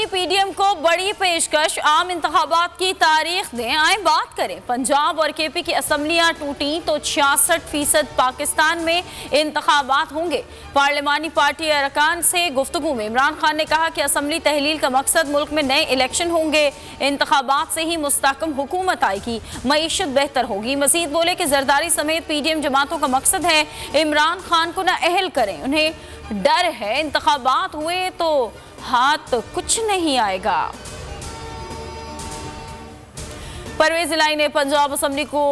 की पीडीएम को बड़ी पेशकश, आम इंतखाबात की तारीख दें। आए बात करें, पंजाब और केपी की असम्बलियां टूटी तो 66% पाकिस्तान में इंतखाबात होंगे। पार्लिमानी पार्टी अरकान से गुफ्तगू में इमरान खान ने कहा कि असम्बली तहलील का मकसद मुल्क में नए इलेक्शन होंगे, इंतखाबात से ही मुस्तहकम हुकूमत आएगी, मईशत बेहतर होगी। मजीद बोले कि जरदारी समेत पीडीएम जमातों का मकसद है इमरान खान को नाअहल करें। उन्हें डर है इंतखाबात हुए तो हाथ कुछ नहीं आएगा। परवेज इलाही ने पंजाब असम्बली को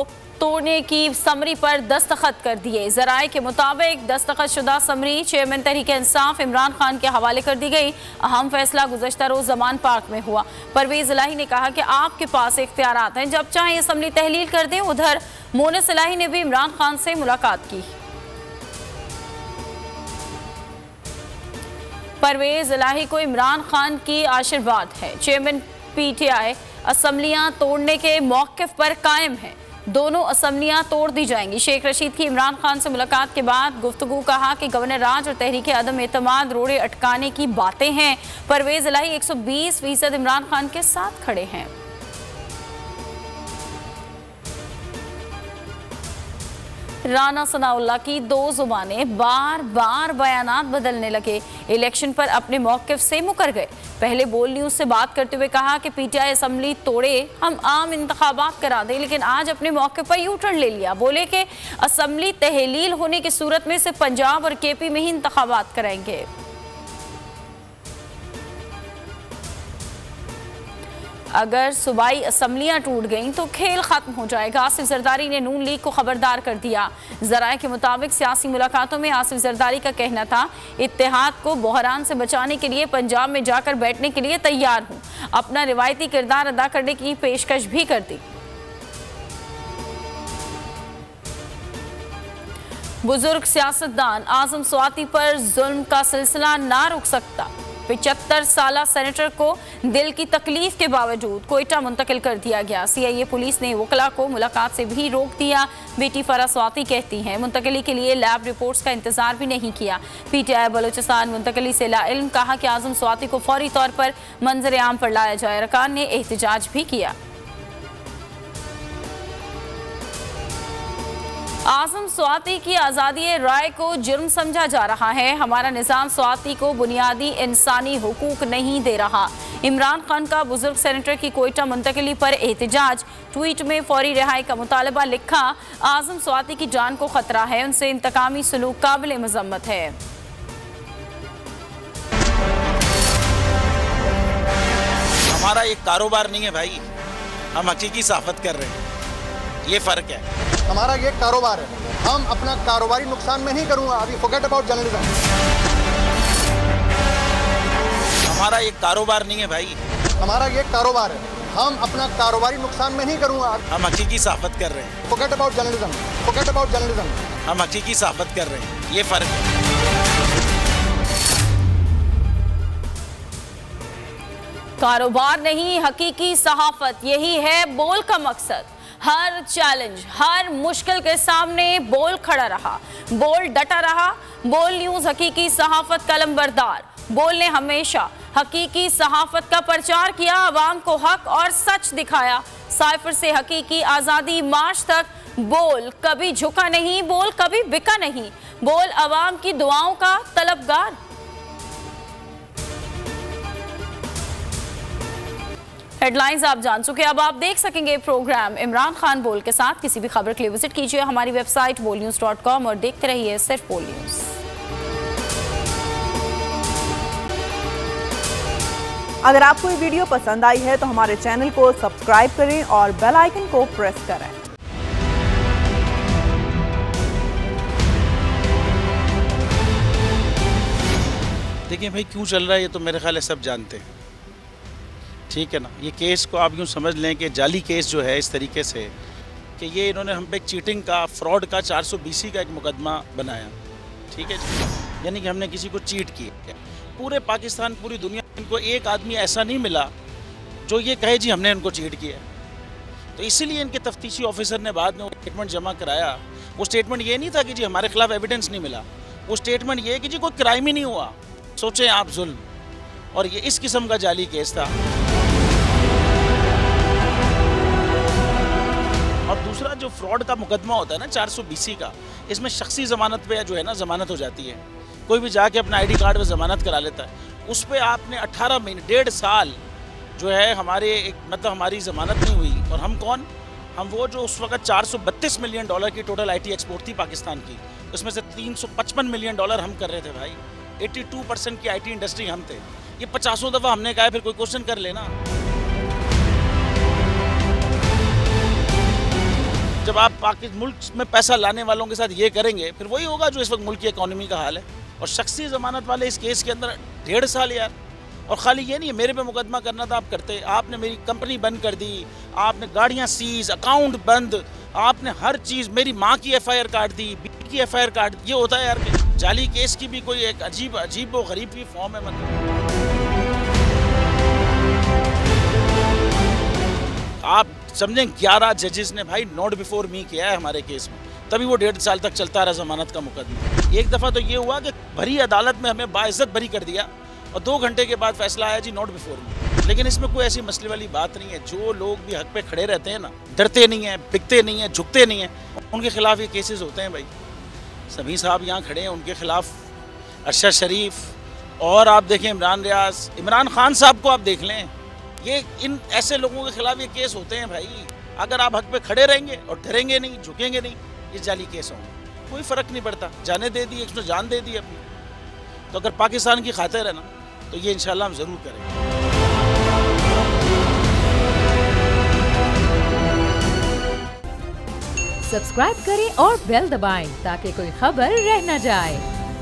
तोड़ने की समरी पर दस्तखत कर दिए। जराए के मुताबिक दस्तखत शुदा समरी चेयरमैन तहरीक इंसाफ इमरान खान के हवाले कर दी गई। अहम फैसला गुज़श्ता रोज जमान पार्क में हुआ। परवेज इलाही ने कहा कि आपके पास इख्तियारात हैं, जब चाहें असम्बली तहलील कर दें। उधर मोनिस इलाही ने भी इमरान खान से मुलाकात की। परवेज इलाही को इमरान खान की आशीर्वाद है। चेयरमैन पीटीआई असम्बलियां तोड़ने के मौक़िफ़ पर कायम है, दोनों असम्बलियां तोड़ दी जाएंगी। शेख रशीद की इमरान खान से मुलाकात के बाद गुफ्तगू, कहा कि गवर्नर राज और तहरीक अदम एतमाद रोड़े अटकाने की बातें हैं। परवेज इलाही 120% इमरान खान के साथ खड़े हैं। राना सनाउल्लाह की दो जुबानें, बार बार बयानात बदलने लगे। इलेक्शन पर अपने मौक़िफ़ से मुकर गए। पहले बोल न्यूज़ से बात करते हुए कहा कि पीटीआई असम्बली तोड़े, हम आम इंतखाबात करा दें, लेकिन आज अपने मौक़िफ़ पर यू टर्न ले लिया। बोले कि असम्बली तहलील होने की सूरत में से पंजाब और केपी में ही इंतखाबात कराएंगे। अगर सूबाई असम्बलियां टूट गईं तो खेल खत्म हो जाएगा। आसिफ जरदारी ने नून लीग को खबरदार कर दिया। जराए के मुताबिक सियासी मुलाकातों में आसिफ जरदारी का कहना था, इत्तेहाद को बहरान से बचाने के लिए पंजाब में जाकर बैठने के लिए तैयार हूं। अपना रिवायती किरदार अदा करने की पेशकश भी कर दी। बुजुर्ग सियासतदान आजम स्वाति पर जुल्म का सिलसिला ना रुक सकता। 75 साला सेनेटर को दिल की तकलीफ के बावजूद कोयटा मुंतकिल कर दिया गया। सीआईए पुलिस ने वकला को मुलाकात से भी रोक दिया। बेटी फरा स्वाति कहती हैं, मुंतकिली के लिए लैब रिपोर्ट्स का इंतजार भी नहीं किया। पीटीआई बलोचिस्तान मुंतकिली से लाइल्म, कहा कि आजम स्वाति को फौरी तौर पर मंजर आम पर लाया जाए। अरकान ने एहतजाज भी किया। आजम स्वाति की आज़ादी राय को जुर्म समझा जा रहा है। हमारा निज़ाम स्वाति को बुनियादी इंसानी हुकूक नहीं दे रहा। इमरान खान का बुजुर्ग सेनेटर की कोयटा मुंतकिली पर एहतजाज। ट्वीट में फौरी रिहाई का मुतालबा लिखा। आजम स्वाति की जान को खतरा है, उनसे इंतकामी सलूक काबिल मजम्मत है। हमारा एक कारोबार नहीं है भाई, हम हकीकी सहाफत कर रहे हैं, ये फर्क है। हमारा ये कारोबार है, हम अपना कारोबारी नुकसान में नहीं करूंगा। अभी फॉरगेट अबाउट जर्नलिज्म। हमारा ये कारोबार नहीं है भाई, हमारा ये कारोबार है, हम अपना कारोबारी नुकसान में नहीं करूंगा। हम हकीकी सहाफत कर रहे हैं। Forget about journalism, forget about journalism. हम हकीकी सहाफत कर रहे हैं, ये फर्क है। कारोबार नहीं, हकीकी सहाफत, यही है बोल का मकसद। हर चैलेंज, हर मुश्किल के सामने बोल खड़ा रहा, बोल डटा रहा। बोल न्यूज़ हकीकी सहाफत का लंबरदार। बोल ने हमेशा हकीकी सहाफत का प्रचार किया, आवाम को हक और सच दिखाया। साइफर से हकीकी आज़ादी मार्च तक बोल कभी झुका नहीं, बोल कभी बिका नहीं। बोल आवाम की दुआओं का तलबगार। हेडलाइंस आप जान चुके, अब आप देख सकेंगे प्रोग्राम इमरान खान बोल के साथ। किसी भी खबर के लिए विजिट कीजिए हमारी वेबसाइट bolnews.com और देखते रहिए सिर्फ बोल न्यूज़। अगर आपको ये वीडियो पसंद आई है तो हमारे चैनल को सब्सक्राइब करें और बेल आइकन को प्रेस करें। देखिए भाई, क्यों चल रहा है ये तो मेरे ख्याल है सब जानते हैं, ठीक है ना। ये केस को आप यूँ समझ लें कि जाली केस जो है इस तरीके से कि ये इन्होंने हम पे चीटिंग का, फ्रॉड का 420 का एक मुकदमा बनाया, ठीक है जी। यानी कि हमने किसी को चीट किया। पूरे पाकिस्तान, पूरी दुनिया, इनको एक आदमी ऐसा नहीं मिला जो ये कहे जी हमने इनको चीट किया। तो इसीलिए इनके तफ्तीशी ऑफिसर ने बाद में वो स्टेटमेंट जमा कराया। वो स्टेटमेंट ये नहीं था कि जी हमारे खिलाफ एविडेंस नहीं मिला, वो स्टेटमेंट ये है कि जी कोई क्राइम ही नहीं हुआ। सोचें आप, जुल्म और ये इस किस्म का जाली केस था। और दूसरा जो फ्रॉड का मुकदमा होता है ना 420 का, इसमें शख्सी ज़मानत पे जो है ना ज़मानत हो जाती है। कोई भी जाके अपना ID कार्ड पे ज़मानत करा लेता है, उस पर आपने 18 महीने 1.5 साल जो है हमारी ज़मानत नहीं हुई। और हम कौन? हम वो जो उस वक्त $432 मिलियन की टोटल IT एक्सपोर्ट थी पाकिस्तान की, उसमें से $355 मिलियन हम कर रहे थे भाई। 82% की IT इंडस्ट्री हम थे। ये 50 दफ़ा हमने कहा, फिर कोई क्वेश्चन कर लेना। जब आप मुल्क में पैसा लाने वालों के साथ ये करेंगे, फिर वही होगा जो इस वक्त मुल्क की इकॉनमी का हाल है। और शख्सी ज़मानत वाले इस केस के अंदर 1.5 साल यार। और ख़ाली ये नहीं है, मेरे पे मुकदमा करना था, आप करते। आपने मेरी कंपनी बंद कर दी, आपने गाड़ियाँ सीज, अकाउंट बंद, आपने हर चीज़, मेरी माँ की FIR काट दी, बीवी की FIR काट दी। ये होता है यार कि जाली केस की भी कोई एक अजीब व गरीब की फॉर्म है। मतलब आप समझें 11 जजेस ने भाई नॉट बिफोर मी किया है हमारे केस में, तभी वो 1.5 साल तक चलता रहा ज़मानत का मुकदमा। एक दफ़ा तो ये हुआ कि भरी अदालत में हमें बाइज्जत बरी कर दिया और 2 घंटे के बाद फैसला आया जी नॉट बिफोर मी। लेकिन इसमें कोई ऐसी मसले वाली बात नहीं है। जो लोग भी हक पे खड़े रहते हैं ना, डरते नहीं हैं, बिकते नहीं हैं, झुकते नहीं हैं, उनके खिलाफ ये केसेस होते हैं भाई। समी साहब यहाँ खड़े हैं, उनके खिलाफ अरशद शरीफ, और आप देखें इमरान रियाज, इमरान खान साहब को आप देख लें, ये इन ऐसे लोगों के खिलाफ ये केस होते हैं भाई। अगर आप हक पे खड़े रहेंगे और डरेंगे नहीं, झुकेंगे नहीं, ये जाली केस होंगे, कोई फ़र्क नहीं पड़ता। जाने दे दी, उसने जान दे दी अपनी। तो अगर पाकिस्तान की खातिर है ना, तो ये इंशाल्लाह हम ज़रूर करेंगे। सब्सक्राइब करें और बेल दबाएं ताकि कोई खबर रह न जाए।